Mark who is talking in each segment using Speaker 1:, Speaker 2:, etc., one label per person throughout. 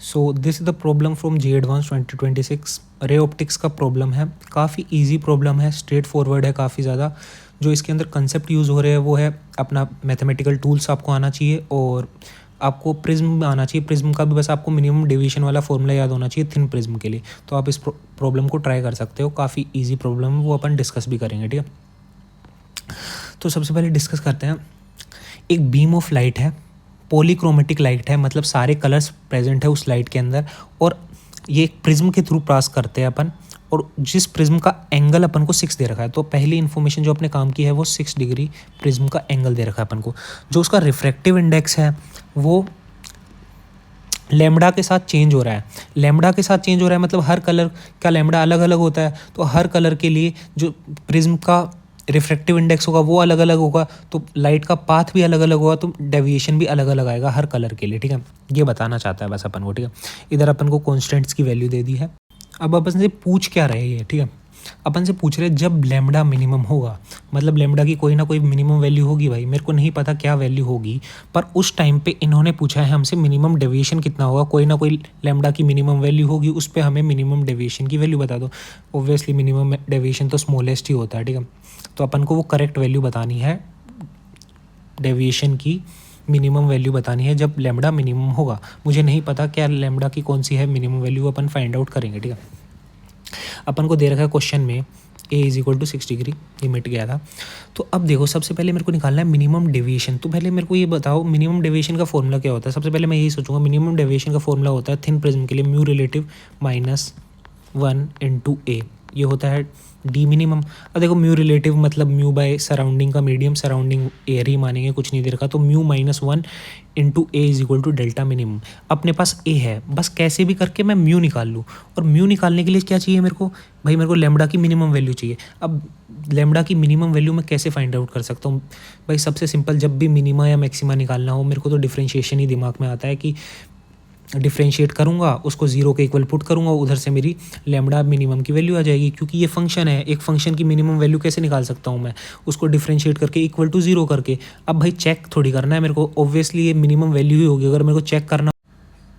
Speaker 1: So this is the problem from JEE Advanced 2026। Ray optics का problem है, काफ़ी easy problem है, straightforward है काफ़ी ज़्यादा। जो इसके अंदर कंसेप्ट यूज़ हो रहे हैं वो है अपना मैथमेटिकल टूल्स आपको आना चाहिए और आपको प्रिज्म आना चाहिए। प्रिज्म का भी बस आपको मिनिमम डेविएशन वाला फॉर्मूला याद होना चाहिए थिन प्रिज्म के लिए। तो आप इस प्रॉब्लम को ट्राई कर सकते हो, काफ़ी ईजी प्रॉब्लम है, वो अपन डिस्कस भी करेंगे, ठीक है। तो सबसे पहले डिस्कस करते हैं। एक बीम ऑफ लाइट है, पॉलीक्रोमेटिक लाइट है, मतलब सारे कलर्स प्रेजेंट है उस लाइट के अंदर, और ये एक प्रिज्म के थ्रू पास करते हैं अपन, और जिस प्रिज्म का एंगल अपन को 6 दे रखा है। तो पहली इन्फॉर्मेशन जो अपने काम की है वो 6 डिग्री प्रिज्म का एंगल दे रखा है अपन को। जो उसका रिफ्रैक्टिव इंडेक्स है वो लैम्बडा के साथ चेंज हो रहा है। लैम्बडा के साथ चेंज हो रहा है मतलब हर कलर का लैम्बडा अलग अलग होता है, तो हर कलर के लिए जो प्रिज्म का रिफ्रैक्टिव इंडेक्स होगा वो अलग अलग होगा, तो लाइट का पाथ भी अलग अलग होगा, तो डेविएशन भी अलग अलग आएगा हर कलर के लिए, ठीक है। ये बताना चाहता है बस अपन को, ठीक है। इधर अपन को कॉन्स्टेंट्स की वैल्यू दे दी है। अब अपन से पूछ क्या रहे हैं, ठीक है। अपन से पूछ रहे जब लैम्बडा मिनिमम होगा, मतलब लैम्बडा की कोई ना कोई मिनिमम वैल्यू होगी भाई, मेरे को नहीं पता क्या वैल्यू होगी, पर उस टाइम पे इन्होंने पूछा है हमसे मिनिमम डेविएशन कितना होगा। कोई ना कोई लैम्बडा की मिनिमम वैल्यू होगी, उस पर हमें मिनिमम डेविएशन की वैल्यू बता दो। ऑब्वियसली मिनिमम डेविएशन तो स्मॉलेस्ट ही होता है, ठीक है। तो अपन को वो करेक्ट वैल्यू बतानी है, डेविएशन की मिनिमम वैल्यू बतानी है जब लैम्बडा मिनिमम होगा। मुझे नहीं पता क्या लैम्बडा की कौन सी है मिनिमम वैल्यू, अपन फाइंड आउट करेंगे, ठीक है। अपन को दे रखा है क्वेश्चन में a = 6 डिग्री, ये मिट गया था। तो अब देखो सबसे पहले मेरे को निकालना है मिनिमम डेविएशन। तो पहले मेरे को ये बताओ मिनिमम डेविएशन का फॉर्मूला क्या होता है। सबसे पहले मैं यही सोचूंगा, मिनिमम डेविएशन का फॉर्मूला होता है थिन प्रिज्म के लिए म्यू रिलेटिव -1 × a, ये होता है डी मिनिमम। अब देखो म्यू रिलेटिव मतलब म्यू बाय सराउंडिंग का मीडियम, सराउंडिंग एयर ही मानेंगे, कुछ नहीं दे रखा, तो म्यू -1 × a = डेल्टा मिनिमम। अपने पास a है, बस कैसे भी करके मैं म्यू निकाल लूँ। और म्यू निकालने के लिए क्या चाहिए मेरे को भाई, मेरे को लैम्बडा की मिनिमम वैल्यू चाहिए। अब लैम्बडा की मिनिमम वैल्यू मैं कैसे फाइंड आउट कर सकता हूँ भाई। सबसे सिंपल, जब भी मिनिमा या मैक्सिमा निकालना हो मेरे को तो डिफरेंशिएशन ही दिमाग में आता है कि डिफ्रेंशिएट करूँगा, उसको 0 के इक्वल पुट करूँगा, उधर से मेरी लैम्बडा मिनिमम की वैल्यू आ जाएगी। क्योंकि ये फंक्शन है, एक फंक्शन की मिनिमम वैल्यू कैसे निकाल सकता हूँ मैं, उसको डिफ्रेंशिएट करके = 0 करके। अब भाई चेक थोड़ी करना है मेरे को, ऑब्वियसली ये मिनिमम वैल्यू ही होगी। अगर मेरे को चेक करना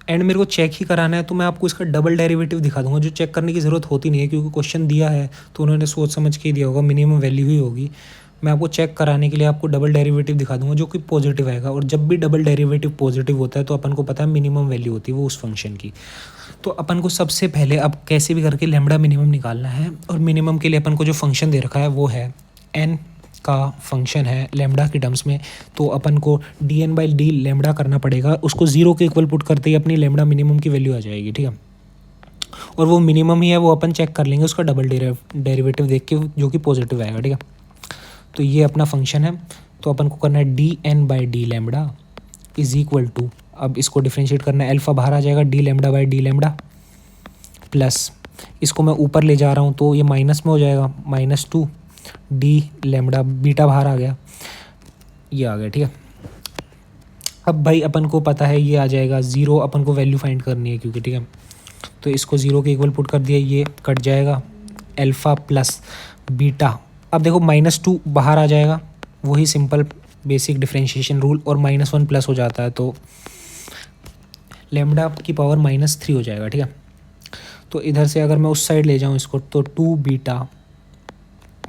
Speaker 1: एंड मेरे को चेक ही कराना है तो मैं आपको इसका डबल डेरिवेटिव दिखा दूंगा, जो चेक करने की ज़रूरत होती नहीं है क्योंकि क्वेश्चन दिया है तो उन्होंने सोच समझ के ही दिया होगा, मिनिमम वैल्यू ही होगी। मैं आपको चेक कराने के लिए आपको डबल डेरिवेटिव दिखा दूंगा जो कि पॉजिटिव आएगा, और जब भी डबल डेरिवेटिव पॉजिटिव होता है तो अपन को पता है मिनिमम वैल्यू होती है वो उस फंक्शन की। तो अपन को सबसे पहले अब कैसे भी करके लैम्बडा मिनिमम निकालना है, और मिनिमम के लिए अपन को जो फंक्शन दे रखा है वो है n का फंक्शन है लैम्बडा की टर्म्स में। तो अपन को dn/d लैम्बडा करना पड़ेगा, उसको 0 के इक्वल पुट करते ही अपनी लैम्बडा मिनिमम की वैल्यू आ जाएगी, ठीक है। और वो मिनिमम ही है, वो अपन चेक कर लेंगे उसका डबल डेरिवेटिव देख के जो कि पॉजिटिव आएगा, ठीक है। तो ये अपना फंक्शन है, तो अपन को करना है dn/d लैम्बडा = अब इसको डिफ्रेंशिएट करना है, अल्फा बाहर आ जाएगा, d λ/d लैम्बडा प्लस इसको मैं ऊपर ले जा रहा हूँ तो ये माइनस में हो जाएगा, -2 d लैम्बडा, बीटा बाहर आ गया, ये आ गया, ठीक है। अब भाई अपन को पता है ये आ जाएगा 0, अपन को वैल्यू फाइंड करनी है क्योंकि, ठीक है। तो इसको 0 के इक्वल पुट कर दिया, ये कट जाएगा, अल्फा प्लस बीटा। अब देखो -2 बाहर आ जाएगा, वही सिंपल बेसिक डिफरेंशिएशन रूल, और -1 प्लस हो जाता है तो लैम्बडा की पावर -3 हो जाएगा, ठीक है। तो इधर से अगर मैं उस साइड ले जाऊँ इसको तो 2 बीटा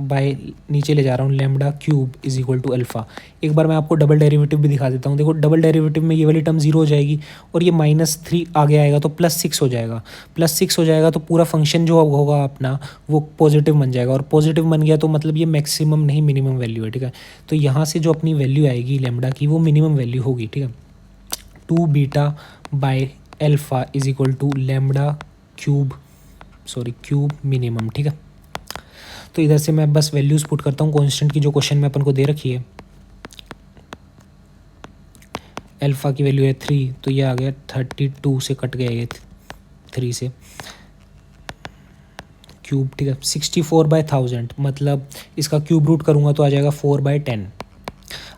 Speaker 1: बाय नीचे ले जा रहा हूँ लैम्बडा क्यूब = अल्फ़ा। एक बार मैं आपको डबल डेरिवेटिव भी दिखा देता हूँ। देखो डबल डेरिवेटिव में ये वाली टर्म 0 हो जाएगी और ये -3 आगे आएगा तो +6 हो जाएगा। +6 हो जाएगा तो पूरा फंक्शन जो होगा अपना वो पॉजिटिव बन जाएगा, और पॉजिटिव बन गया तो मतलब ये मैक्सिमम नहीं मिनिमम वैल्यू है, ठीक है। तो यहाँ से जो अपनी वैल्यू आएगी लैम्बडा की वो मिनिमम वैल्यू होगी, ठीक है। 2 beta by alpha = lambda cube minimum, ठीक है। तो इधर से मैं बस वैल्यूज़ पुट करता हूँ कांस्टेंट की जो क्वेश्चन में अपन को दे रखी है। अल्फ़ा की वैल्यू है 3, तो ये आ गया 32 से कट गया ये 3 से क्यूब, ठीक है। 64/1000 मतलब इसका क्यूब रूट करूँगा तो आ जाएगा 4/10।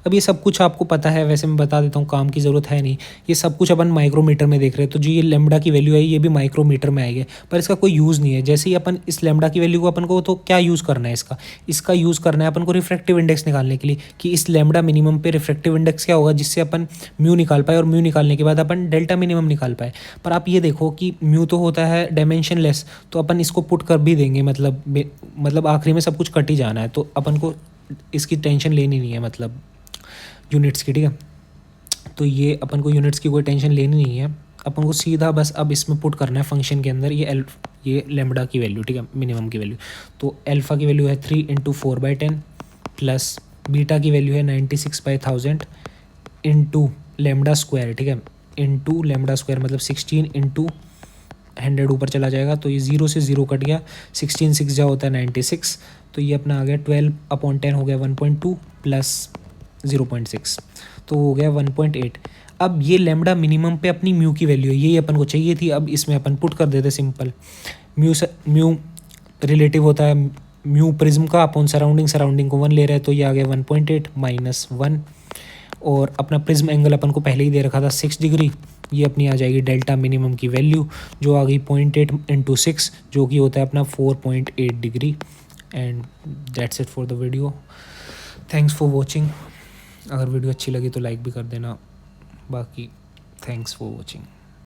Speaker 1: अब ये सब कुछ आपको पता है, वैसे मैं बता देता हूँ, काम की ज़रूरत है नहीं। ये सब कुछ अपन माइक्रोमीटर में देख रहे हैं, तो जो ये लैम्बडा की वैल्यू है ये भी माइक्रोमीटर में आएगी, पर इसका कोई यूज़ नहीं है। जैसे ही अपन इस लैम्बडा की वैल्यू को अपन को तो क्या यूज़ करना है, इसका यूज़ करना है अपन को रिफ्रैक्टिव इंडेक्स निकालने के लिए, कि इस लैम्बडा मिनिमम पे रिफ्रैक्टिव इंडेक्स क्या होगा, जिससे अपन म्यू निकाल पाए, और म्यू निकालने के बाद अपन डेल्टा मिनिमम निकाल पाए। पर आप ये देखो कि म्यू तो होता है डायमेंशन लेस, तो अपन इसको पुट कर भी देंगे, मतलब आखिरी में सब कुछ कट ही जाना है, तो अपन को इसकी टेंशन लेनी नहीं है, मतलब यूनिट्स की, ठीक है। तो ये अपन को यूनिट्स की कोई टेंशन लेनी नहीं है, अपन को सीधा बस अब इसमें पुट करना है फंक्शन के अंदर ये लैम्बडा की वैल्यू, ठीक है, मिनिमम की वैल्यू। तो अल्फ़ा की वैल्यू है 3 इंटू 4/10 प्लस बीटा की वैल्यू है 96/1000 इंटू लैम्बडा स्क्वायर, ठीक है, इंटू लैम्बडा स्क्वायर मतलब 16 इंटू 100 ऊपर चला जाएगा, तो ये 0 से 0 कट गया, 16 6 जा होता है 96, तो ये अपना आ गया 12/10 हो गया 1.2 प्लस 0.6, तो हो गया 1.8। अब ये लैम्बडा मिनिमम पे अपनी म्यू की वैल्यू है, यही अपन को चाहिए थी। अब इसमें अपन पुट कर देते सिंपल, म्यू रिलेटिव होता है म्यू प्रिज्म का अपॉन सराउंडिंग को 1 ले रहे हैं, तो ये आ गया 1.8 माइनस 1, और अपना प्रिज्म एंगल अपन को पहले ही दे रखा था 6 डिग्री, ये अपनी आ जाएगी डेल्टा मिनिमम की वैल्यू, जो आ गई 0.8 इंटू 6, जो कि होता है अपना 4.8 degree. And that's it for the video, thanks for watching. अगर वीडियो अच्छी लगी तो लाइक भी कर देना, बाकी थैंक्स फॉर वॉचिंग।